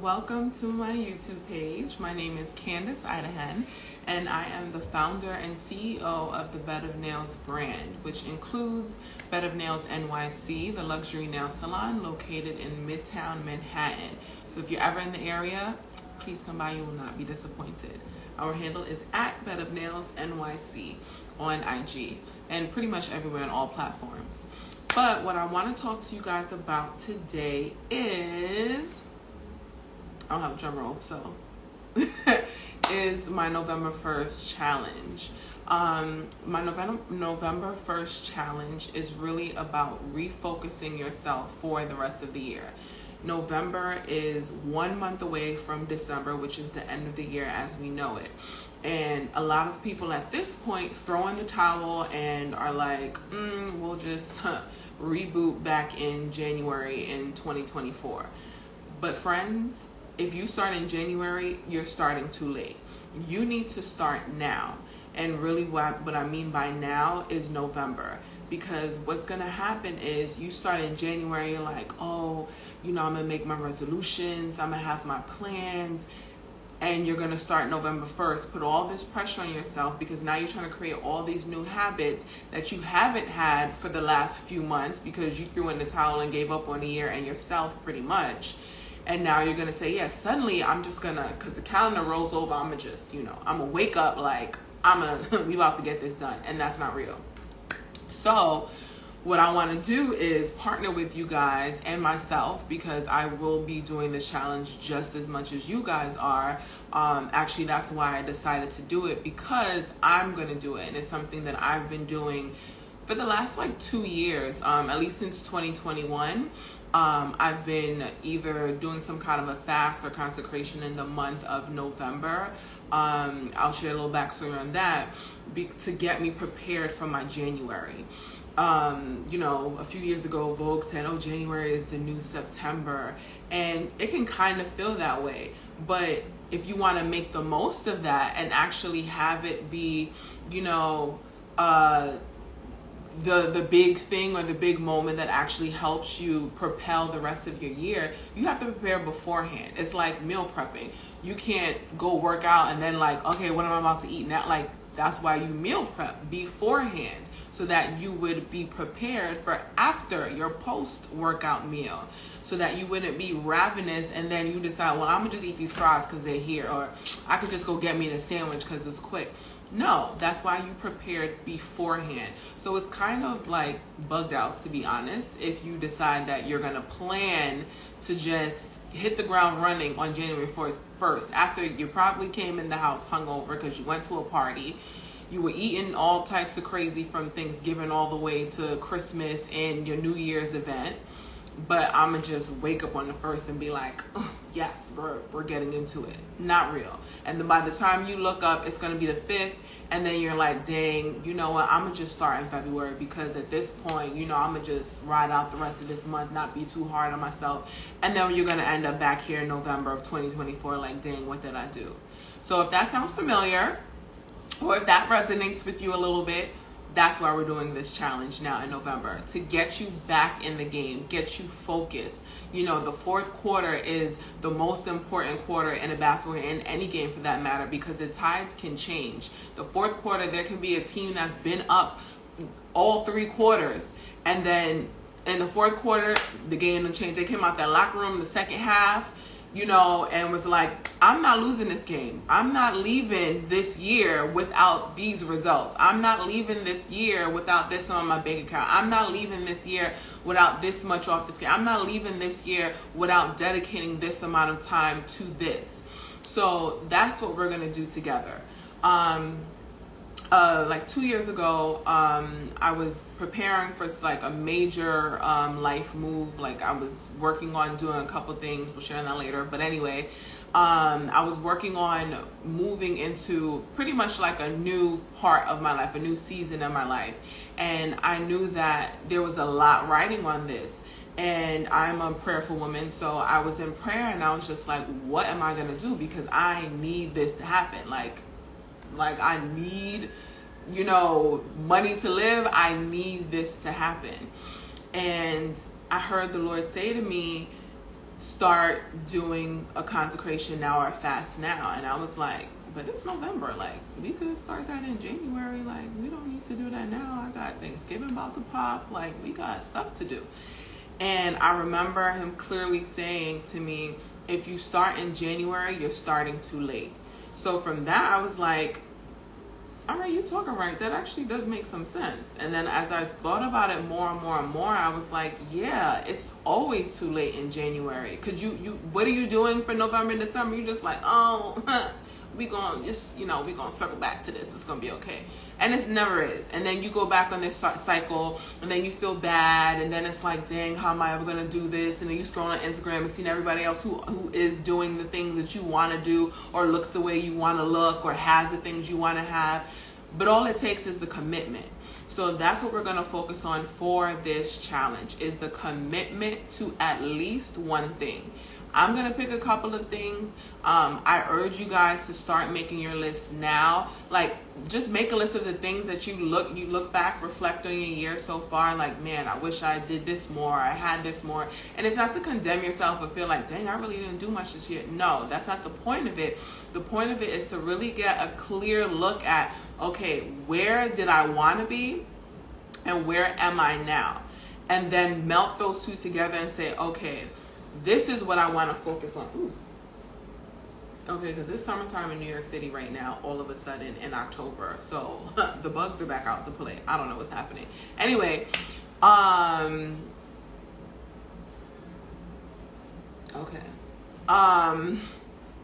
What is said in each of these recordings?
welcome to my YouTube page. My name is Candace Idahen, and I am the founder and CEO of the Bed of Nails brand, which includes Bed of Nails NYC, the luxury nail salon located in Midtown Manhattan. So if you're ever in the area, please come by, you will not be disappointed. Our handle is at Bed of Nails NYC on IG and pretty much everywhere on all platforms. But what I want to talk to you guys about today is, I don't have a drum roll, so is my November 1st challenge. My November 1st challenge is really about refocusing yourself for the rest of the year. November is 1 month away from December, which is the end of the year as we know it. And a lot of people at this point throw in the towel and are like, we'll just reboot back in January in 2024. But friends, if you start in January, you're starting too late. You need to start now. And really what I mean by now is November. Because what's going to happen is you start in January, you're like, I'm going to make my resolutions, I'm going to have my plans. And you're going to start November 1st, put all this pressure on yourself because now you're trying to create all these new habits that you haven't had for the last few months because you threw in the towel and gave up on the year and yourself pretty much. And now you're going to say, yes, suddenly I'm just going to, because the calendar rolls over, I'm going to just, I'm going to wake up like, we about to get this done. And that's not real. So what I want to do is partner with you guys and myself because I will be doing this challenge just as much as you guys are. Actually, that's why I decided to do it, because I'm going to do it. And it's something that I've been doing for the last 2 years, at least since 2021. I've been either doing some kind of a fast or consecration in the month of November. I'll share a little backstory on that to get me prepared for my January. A few years ago, Vogue said, January is the new September. And it can kind of feel that way. But if you want to make the most of that and actually have it be, the big thing or the big moment that actually helps you propel the rest of your year, you have to prepare beforehand. It's like meal prepping. You can't go work out and then okay, what am I about to eat now? That's why you meal prep beforehand, so that you would be prepared for after your post-workout meal, so that you wouldn't be ravenous and then you decide, I'm gonna just eat these fries because they're here, or I could just go get me a sandwich because it's quick. No, that's why you prepared beforehand. So it's kind of bugged out, to be honest, if you decide that you're gonna plan to just hit the ground running on January 1st, after you probably came in the house hungover because you went to a party. You were eating all types of crazy from Thanksgiving all the way to Christmas and your New Year's event. But I'm going to just wake up on the 1st and be like, yes, we're getting into it. Not real. And then by the time you look up, it's going to be the 5th. And then you're like, dang, you know what? I'm going to just start in February because at this point, I'm going to just ride out the rest of this month, not be too hard on myself. And then you're going to end up back here in November of 2024 like, dang, what did I do? So if that sounds familiar, or if that resonates with you a little bit, that's why we're doing this challenge now in November, to get you back in the game, get you focused. The fourth quarter is the most important quarter in a basketball, in any game for that matter, because the tides can change. The fourth quarter, there can be a team that's been up all 3 quarters, and then in the fourth quarter, the game will change. They came out that locker room in the second half, and was like, I'm not losing this game. I'm not leaving this year without these results. I'm not leaving this year without this on my bank account. I'm not leaving this year without this much off this game. I'm not leaving this year without dedicating this amount of time to this. So that's what we're going to do together. 2 years ago, I was preparing for a major life move. I was working on doing a couple things. We'll share that later. But anyway, I was working on moving into pretty much a new part of my life, a new season of my life. And I knew that there was a lot riding on this. And I'm a prayerful woman, so I was in prayer and I was just like, what am I going to do? Because I need this to happen. I need, money to live. I need this to happen. And I heard the Lord say to me, start doing a consecration now or a fast now. And I was like, but it's November. Like, we could start that in January. Like, we don't need to do that now. I got Thanksgiving about to pop. Like, we got stuff to do. And I remember him clearly saying to me, if you start in January, you're starting too late. So from that, I was like, all right, you're talking right. That actually does make some sense. And then as I thought about it more and more and more, I was like, yeah, it's always too late in January. Because you what are you doing for November and December? You're just like, oh, we gonna just, we gonna circle back to this. It's gonna be okay. And it never is. And then you go back on this cycle, and then you feel bad, and then it's like, dang, how am I ever gonna do this? And then you scroll on Instagram and see everybody else who is doing the things that you want to do, or looks the way you want to look, or has the things you want to have. But all it takes is the commitment. So that's what we're gonna focus on for this challenge, is the commitment to at least one thing. I'm going to pick a couple of things. I urge you guys to start making your list now. Like, just make a list of the things that you look back, reflect on your year so far. Like, man, I wish I did this more. I had this more. And it's not to condemn yourself or feel like, dang, I really didn't do much this year. No, that's not the point of it. The point of it is to really get a clear look at, okay, where did I want to be and where am I now? And then melt those two together and say, okay, this is what I want to focus on. Ooh. Okay, because it's summertime in New York City right now, all of a sudden in October. So the bugs are back out to play. I don't know what's happening. Anyway, okay.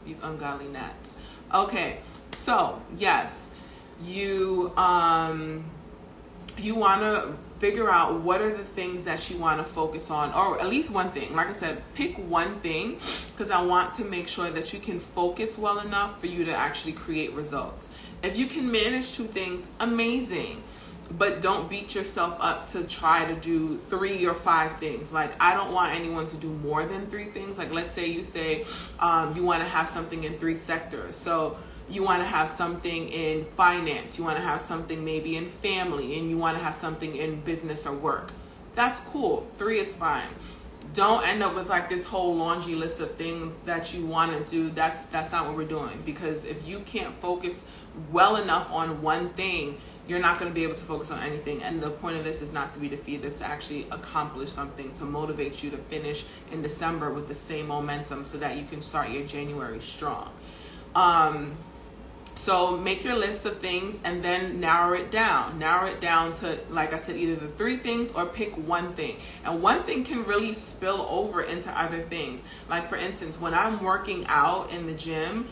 These ungodly gnats. Okay, so yes, you want to figure out what are the things that you want to focus on, or at least one thing. Like I said, pick one thing, because I want to make sure that you can focus well enough for you to actually create results. If you can manage two things, amazing. But don't beat yourself up to try to do 3 or 5 things. Like, I don't want anyone to do more than 3 things. Like, let's say you say you want to have something in 3 sectors. So you want to have something in finance, you want to have something maybe in family, and you want to have something in business or work. That's cool. 3 is fine. Don't end up with like this whole laundry list of things that you want to do. That's not what we're doing. Because if you can't focus well enough on one thing, you're not going to be able to focus on anything. And the point of this is not to be defeated, it's to actually accomplish something, to motivate you to finish in December with the same momentum so that you can start your January strong. So make your list of things and then narrow it down. Narrow it down to, like I said, either the 3 things or pick one thing. And one thing can really spill over into other things. Like, for instance, when I'm working out in the gym,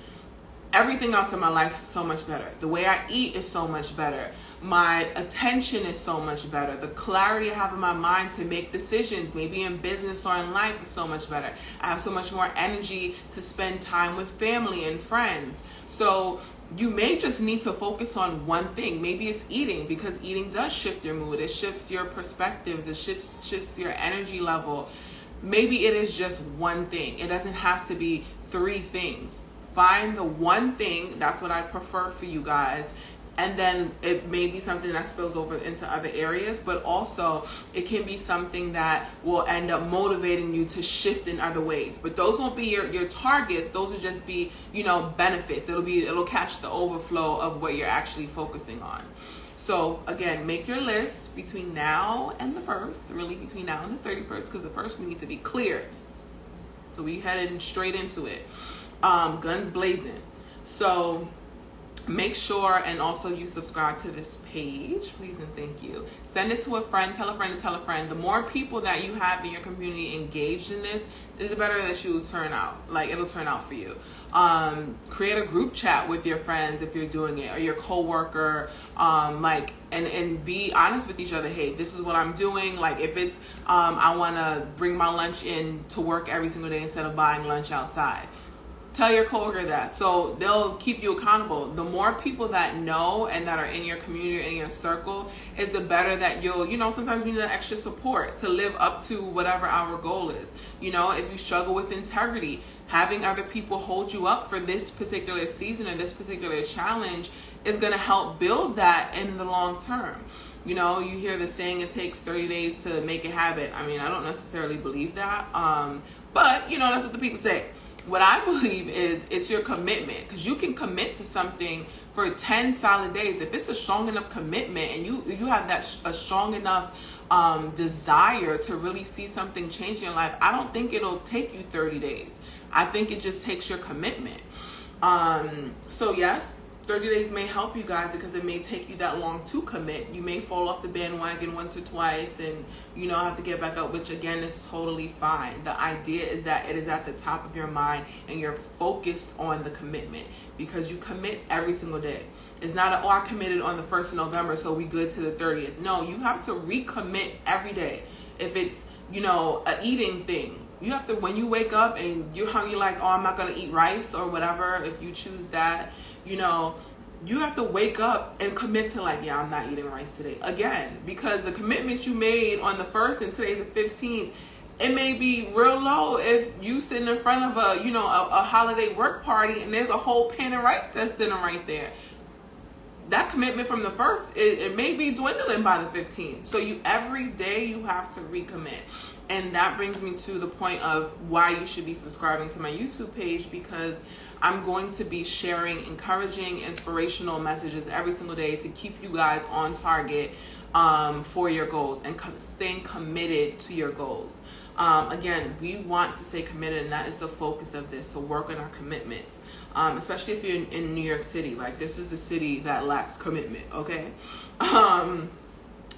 everything else in my life is so much better. The way I eat is so much better. My attention is so much better. The clarity I have in my mind to make decisions, maybe in business or in life, is so much better. I have so much more energy to spend time with family and friends. So you may just need to focus on one thing. Maybe it's eating, because eating does shift your mood. It shifts your perspectives. It shifts your energy level. Maybe it is just one thing. It doesn't have to be 3 things. Find the one thing. That's what I prefer for you guys. And then it may be something that spills over into other areas, but also it can be something that will end up motivating you to shift in other ways. But those won't be your targets. Those will just be, benefits. It'll catch the overflow of what you're actually focusing on. So again, make your list between now and the 1st, really between now and the 31st, because the 1st we need to be clear. So we headed straight into it. Guns blazing. So make sure, and also you subscribe to this page, please and thank you. Send it to a friend, tell a friend to tell a friend. The more people that you have in your community engaged in this, the better that you will turn out. Like, it'll turn out for you. Create a group chat with your friends if you're doing it, or your coworker, and be honest with each other. Hey, this is what I'm doing. Like, if it's I want to bring my lunch in to work every single day instead of buying lunch outside. Tell your coworker that, so they'll keep you accountable. The more people that know and that are in your community, in your circle, is the better that you'll, sometimes we need that extra support to live up to whatever our goal is. If you struggle with integrity, having other people hold you up for this particular season or this particular challenge is going to help build that in the long term. You know, you hear the saying it takes 30 days to make a habit. I mean, I don't necessarily believe that. But, you know, that's what the people say. What I believe is it's your commitment, because you can commit to something for 10 solid days. If it's a strong enough commitment and you have that a strong enough desire to really see something change in your life, I don't think it'll take you 30 days. I think it just takes your commitment. So yes, 30 days may help you guys because it may take you that long to commit. You may fall off the bandwagon once or twice and, you know, have to get back up, which again is totally fine. The idea is that it is at the top of your mind and you're focused on the commitment, because you commit every single day. It's not I committed on the 1st of November, so we good to the 30th. No, you have to recommit every day. If it's, you know, an eating thing, you have to, when you wake up and you're hungry, like, oh, I'm not going to eat rice or whatever, if you choose that, you know, you have to wake up and commit to, like, yeah, I'm not eating rice today again, because the commitment you made on the 1st and today's the 15th, it may be real low if you sitting in front of a, you know, a holiday work party and there's a whole pan of rice that's sitting right there. That commitment from the 1st, it may be dwindling by the 15th. So you, every day you have to recommit. And that brings me to the point of why you should be subscribing to my YouTube page, because I'm going to be sharing encouraging, inspirational messages every single day to keep you guys on target for your goals and staying committed to your goals. Again, we want to stay committed, and that is the focus of this. So work on our commitments, especially if you're in New York City. Like, this is the city that lacks commitment, okay?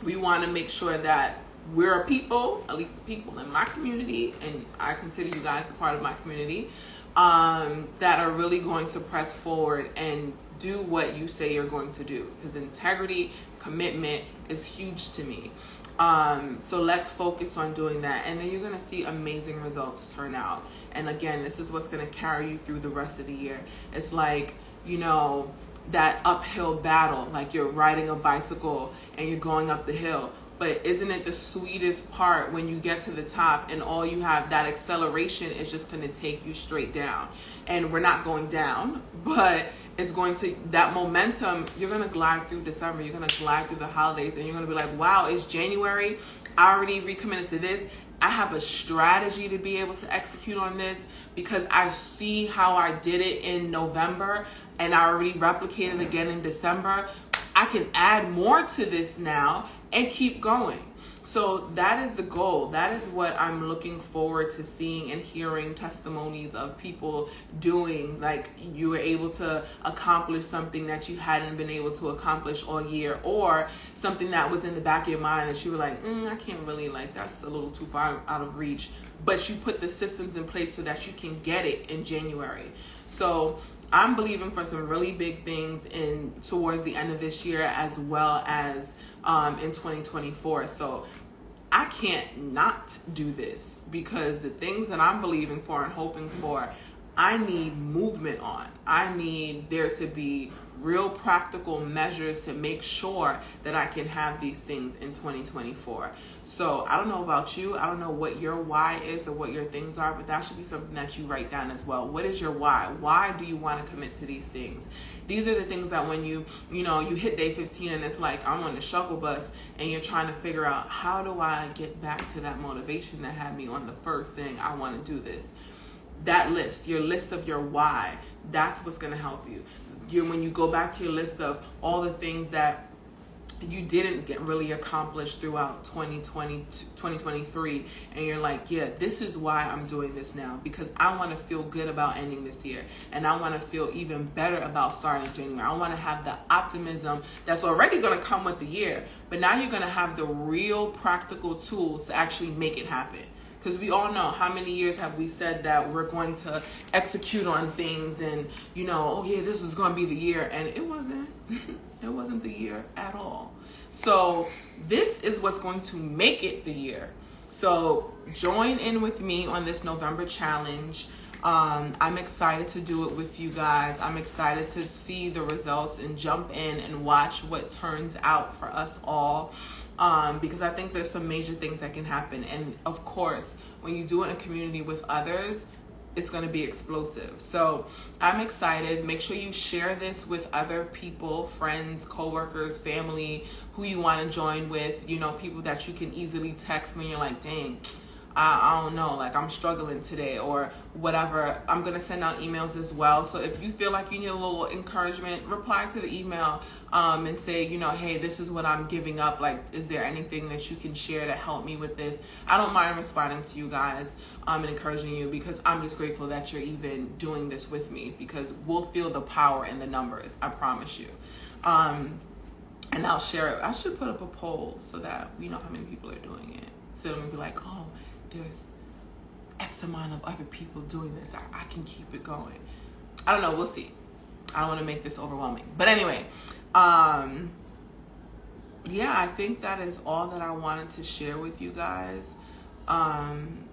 We want to make sure that we're a people, at least the people in my community, and I consider you guys a part of my community, that are really going to press forward and do what you say you're going to do. Because integrity, commitment is huge to me. So let's focus on doing that, and then you're going to see amazing results turn out. And again, this is what's going to carry you through the rest of the year. It's like, you know, that uphill battle, like you're riding a bicycle and you're going up the hill. But isn't it the sweetest part when you get to the top and all you have, that acceleration is just going to take you straight down? And we're not going down, but it's going to, that momentum, you're going to glide through December, you're going to glide through the holidays, and you're going to be like, wow, it's January, I already recommitted to this. I have a strategy to be able to execute on this because I see how I did it in November and I already replicated again in December. I can add more to this now and keep going. So that is the goal. That is what I'm looking forward to seeing and hearing testimonies of people doing. Like, you were able to accomplish something that you hadn't been able to accomplish all year, or something that was in the back of your mind that you were like, I can't really, like, that's a little too far out of reach. But you put the systems in place so that you can get it in January. So I'm believing for some really big things towards the end of this year, as well as in 2024. So I can't not do this, because the things that I'm believing for and hoping for, I need movement on. I need there to be real practical measures to make sure that I can have these things in 2024. So I don't know about you. I don't know what your why is or what your things are, but that should be something that you write down as well. What is your why? Why do you want to commit to these things? These are the things that when you hit day 15 and it's like, I'm on the shuttle bus, and you're trying to figure out, how do I get back to that motivation that had me on the first thing, I want to do this. That list, your list of your why, that's what's going to help you. When you go back to your list of all the things that you didn't get really accomplished throughout 2023, and you're like, yeah, this is why I'm doing this now, because I want to feel good about ending this year, and I want to feel even better about starting January. I want to have the optimism that's already going to come with the year, but now you're going to have the real practical tools to actually make it happen. Because we all know, how many years have we said that we're going to execute on things, and, oh yeah, this is going to be the year. And it wasn't. It wasn't the year at all. So this is what's going to make it the year. So join in with me on this November challenge. I'm excited to do it with you guys. I'm excited to see the results and jump in and watch what turns out for us all. Because I think there's some major things that can happen. And of course, when you do it in community with others, it's going to be explosive. So I'm excited. Make sure you share this with other people, friends, coworkers, family, who you want to join with, you know, people that you can easily text when you're like, dang, I don't know, like I'm struggling today or whatever. I'm going to send out emails as well. So if you feel like you need a little encouragement, reply to the email and say, you know, hey, this is what I'm giving up. Like, is there anything that you can share to help me with this? I don't mind responding to you guys and encouraging you, because I'm just grateful that you're even doing this with me, because we'll feel the power in the numbers. I promise you. And I'll share it. I should put up a poll so that we know how many people are doing it. So then we'll be like, oh, there's X amount of other people doing this. I can keep it going. I don't know. We'll see. I don't want to make this overwhelming. But anyway, yeah, I think that is all that I wanted to share with you guys. I'm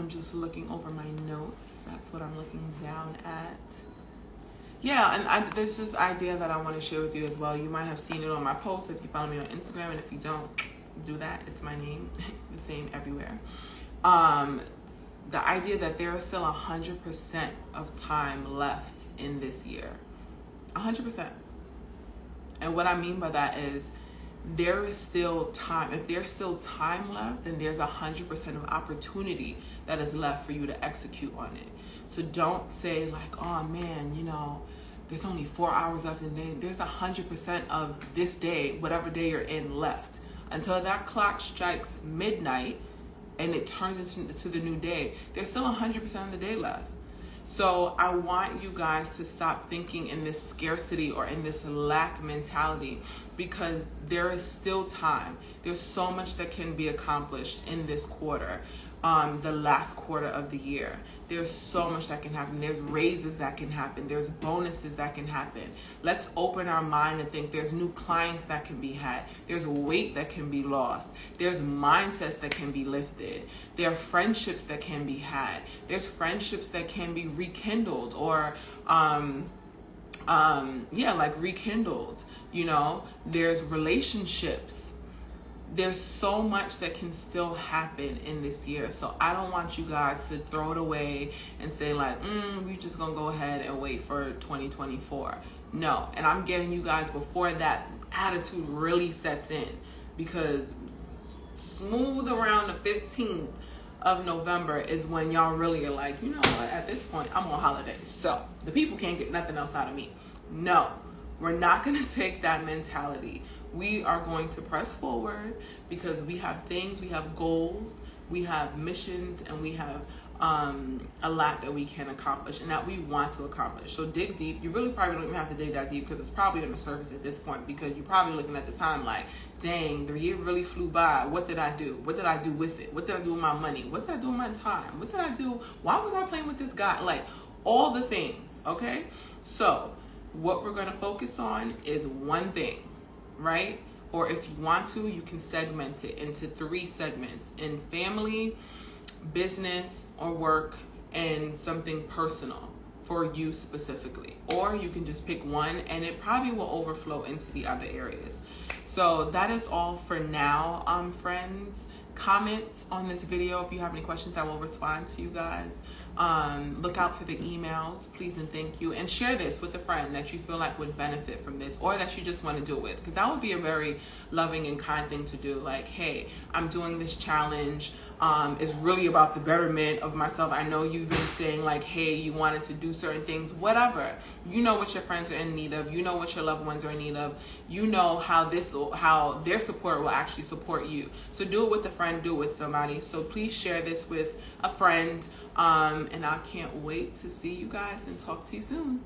just looking over my notes. That's what I'm looking down at. Yeah, and there's this idea that I want to share with you as well. You might have seen it on my post if you follow me on Instagram, and if you don't, do that. It's my name, the same everywhere. The idea that there is still 100% of time left in this year. 100%. And what I mean by that is there is still time. If there's still time left, then there's 100% of opportunity that is left for you to execute on it. So don't say like, oh man, you know, there's only 4 hours left in the day. There's 100% of this day, whatever day you're in, left. Until that clock strikes midnight and it turns into the new day, there's still 100% of the day left. So I want you guys to stop thinking in this scarcity or in this lack mentality, because there is still time. There's so much that can be accomplished in this quarter, the last quarter of the year. There's so much that can happen. There's raises that can happen. There's bonuses that can happen. Let's open our mind and think there's new clients that can be had. There's weight that can be lost. There's mindsets that can be lifted. There are friendships that can be had. There's friendships that can be rekindled or, rekindled, you know. There's relationships. There's so much that can still happen in this year. So I don't want you guys to throw it away and say like, we're just going to go ahead and wait for 2024. No. And I'm getting you guys before that attitude really sets in, because smooth around the 15th of November is when y'all really are like, you know what, at this point, I'm on holiday. So the people can't get nothing else out of me. No, we're not going to take that mentality. We are going to press forward because we have things, we have goals, we have missions, and we have a lot that we can accomplish and that we want to accomplish. So dig deep. You really probably don't even have to dig that deep, because it's probably on the surface at this point, because you're probably looking at the time like, dang, the year really flew by. What did I do? What did I do with it? What did I do with my money? What did I do with my time? What did I do? Why was I playing with this guy? Like, all the things, okay? So what we're going to focus on is one thing, right? Or if you want to, you can segment it into 3 segments: in family, business or work, and something personal for you specifically. Or you can just pick one and it probably will overflow into the other areas. So that is all for now, friends. Comment on this video if you have any questions. I will respond to you guys. Look out for the emails, please and thank you, and share this with a friend that you feel like would benefit from this, or that you just want to do it with, because that would be a very loving and kind thing to do. Like, hey, I'm doing this challenge. It's really about the betterment of myself. I know you've been saying like, hey, you wanted to do certain things, whatever. You know what your friends are in need of. You know what your loved ones are in need of. You know how their support will actually support you. So do it with a friend, do it with somebody. So please share this with a friend. And I can't wait to see you guys and talk to you soon.